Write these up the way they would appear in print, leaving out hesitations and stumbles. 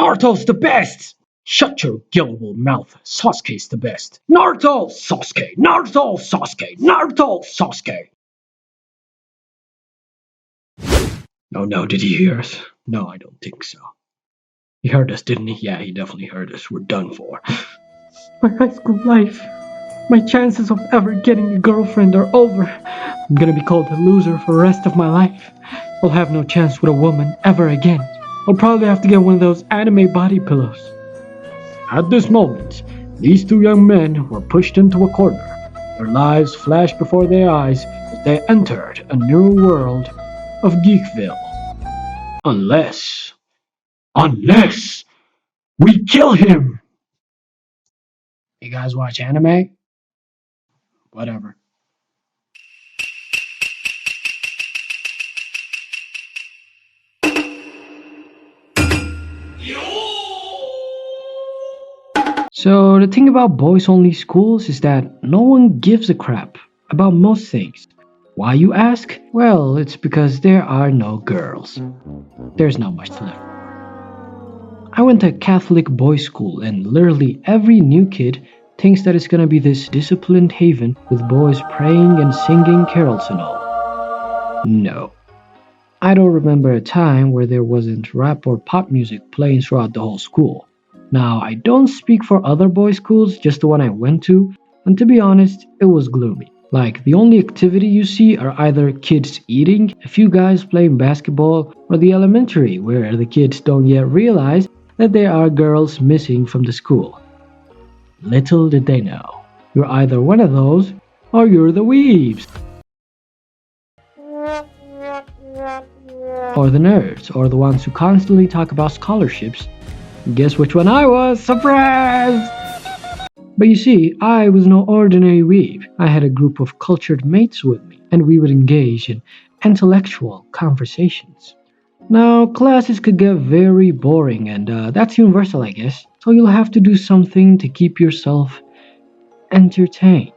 Naruto's the best! Shut your gullible mouth. Sasuke's the best. Naruto! Sasuke! Naruto! Sasuke! Naruto! Sasuke! Oh no, did he hear us? No, I don't think so. He heard us, didn't he? Yeah, he definitely heard us. We're done for. My high school life. My chances of ever getting a girlfriend are over. I'm gonna be called a loser for the rest of my life. I'll have no chance with a woman ever again. I'll probably have to get one of those anime body pillows. At this moment, these two young men were pushed into a corner. Their lives flashed before their eyes as they entered a new world of Geekville. Unless we kill him! You guys watch anime? Whatever. So the thing about boys-only schools is that no one gives a crap about most things. Why, you ask? Well, it's because there are no girls. There's not much to live for. I went to a Catholic boys' school, and literally every new kid thinks that it's gonna be this disciplined haven with boys praying and singing carols and all. No. I don't remember a time where there wasn't rap or pop music playing throughout the whole school. Now, I don't speak for other boys' schools, just the one I went to, and to be honest, it was gloomy. Like, the only activity you see are either kids eating, a few guys playing basketball, or the elementary, where the kids don't yet realize that there are girls missing from the school. Little did they know, you're either one of those, or you're the weebs. Or the nerds, or the ones who constantly talk about scholarships. Guess which one I was? Surprise! But you see, I was no ordinary weeb. I had a group of cultured mates with me, and we would engage in intellectual conversations. Now, classes could get very boring, and that's universal, I guess. So you'll have to do something to keep yourself entertained.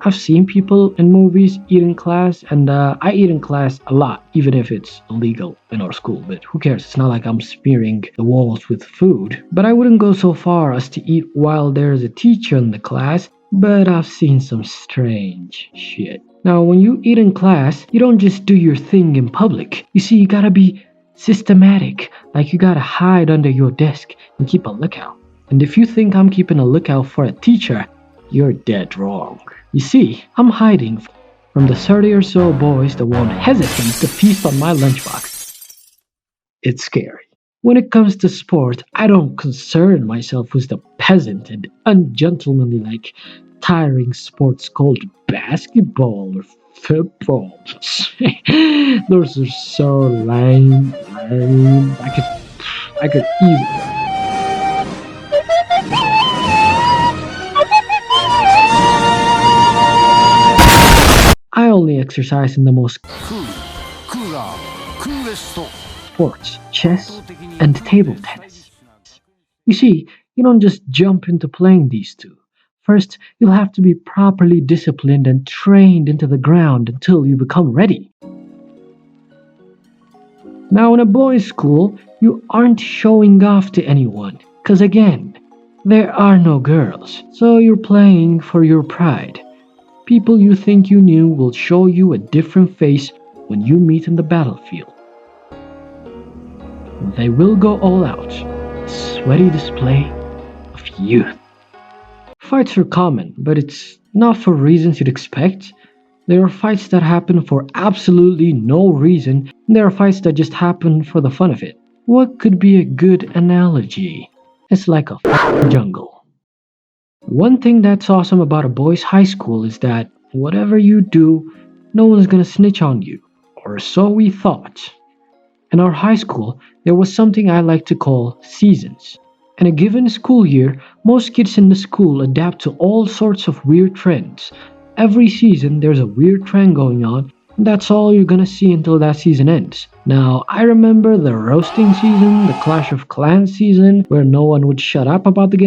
I've seen people in movies eat in class, and I eat in class a lot, even if it's illegal in our school, but who cares? It's not like I'm smearing the walls with food. But I wouldn't go so far as to eat while there's a teacher in the class, but I've seen some strange shit. Now, when you eat in class, you don't just do your thing in public. You see, you gotta be systematic, like you gotta hide under your desk and keep a lookout. And if you think I'm keeping a lookout for a teacher, you're dead wrong. You see, I'm hiding from the 30 or so boys that won't hesitate to feast on my lunchbox. It's scary. When it comes to sport, I don't concern myself with the peasant and ungentlemanly like tiring sports called basketball or football. Those are so lame. I could easily. I only exercise in the most sports, chess, and table tennis. You see, you don't just jump into playing these two. First, you'll have to be properly disciplined and trained into the ground until you become ready. Now, in a boys' school, you aren't showing off to anyone, because again, there are no girls, so you're playing for your pride. People you think you knew will show you a different face when you meet in the battlefield. They will go all out, a sweaty display of youth. Fights are common, but it's not for reasons you'd expect. There are fights that happen for absolutely no reason, and there are fights that just happen for the fun of it. What could be a good analogy? It's like a f***ing jungle. One thing that's awesome about a boys' high school is that whatever you do, no one's gonna snitch on you. Or so we thought. In our high school, there was something I like to call seasons. In a given school year, most kids in the school adapt to all sorts of weird trends. Every season, there's a weird trend going on, and that's all you're gonna see until that season ends. Now, I remember the roasting season, the Clash of Clans season, where no one would shut up about the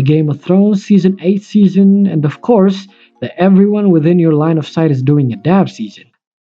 Game of Thrones season 8 season, and of course, the everyone within your line of sight is doing a dab season.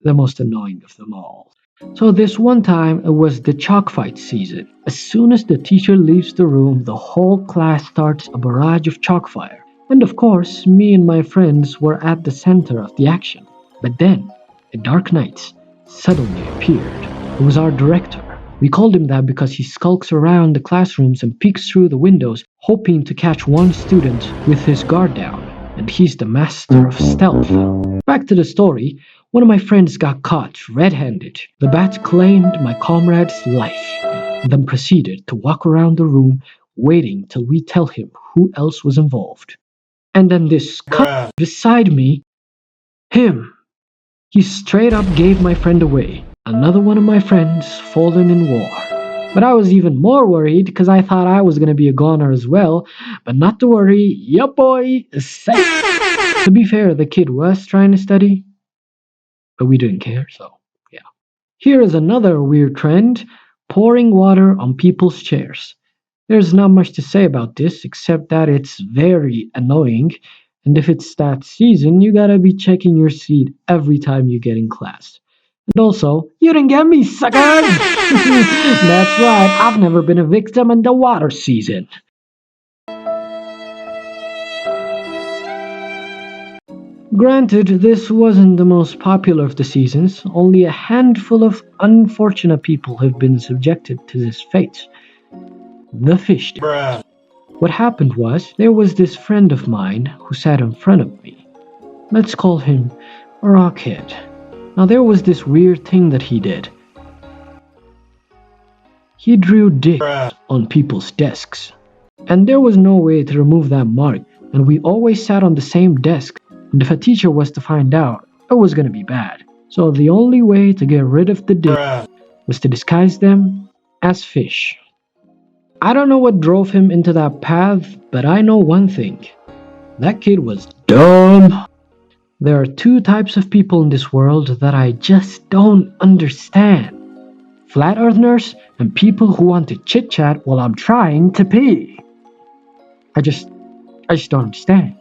The most annoying of them all. So this one time it was the chalk fight season. As soon as the teacher leaves the room, the whole class starts a barrage of chalk fire. And of course, me and my friends were at the center of the action. But then, a dark knight suddenly appeared. It was our director. We called him that because he skulks around the classrooms and peeks through the windows, hoping to catch one student with his guard down. And he's the master of stealth. Back to the story, one of my friends got caught red-handed. The bat claimed my comrade's life, and then proceeded to walk around the room, waiting till we tell him who else was involved. And then this cunt beside me, him, he straight up gave my friend away. Another one of my friends fallen in war. But I was even more worried because I thought I was going to be a goner as well. But not to worry, ya boy is safe. To be fair, the kid was trying to study, but we didn't care, so yeah. Here is another weird trend, pouring water on people's chairs. There's not much to say about this except that it's very annoying, and if it's that season, you gotta be checking your seat every time you get in class. And also, you didn't get me, suckers! That's right, I've never been a victim in the water season. Granted, this wasn't the most popular of the seasons, only a handful of unfortunate people have been subjected to this fate. The fish dip. What happened was, there was this friend of mine who sat in front of me. Let's call him Rockhead. Now there was this weird thing that he did. He drew dicks on people's desks. And there was no way to remove that mark, and we always sat on the same desk. And if a teacher was to find out, it was gonna be bad. So the only way to get rid of the dick was to disguise them as fish. I don't know what drove him into that path, but I know one thing. That kid was dumb. There are two types of people in this world that I just don't understand. Flat earthers and people who want to chit chat while I'm trying to pee. I just don't understand.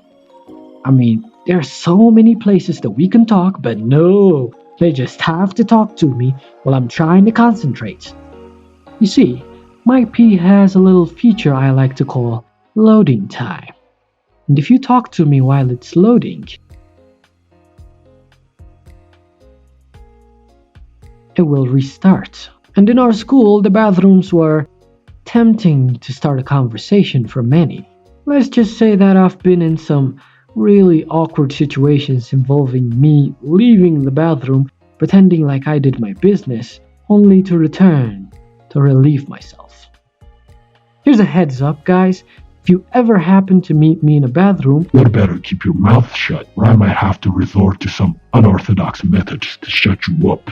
I mean, there are so many places that we can talk, but no, they just have to talk to me while I'm trying to concentrate. You see, my pee has a little feature I like to call loading time. And if you talk to me while it's loading, it will restart. And in our school, the bathrooms were tempting to start a conversation for many. Let's just say that I've been in some really awkward situations involving me leaving the bathroom, pretending like I did my business, only to return to relieve myself. Here's a heads up, guys. If you ever happen to meet me in a bathroom, you'd better keep your mouth shut, or I might have to resort to some unorthodox methods to shut you up.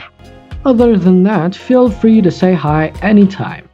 Other than that, feel free to say hi anytime.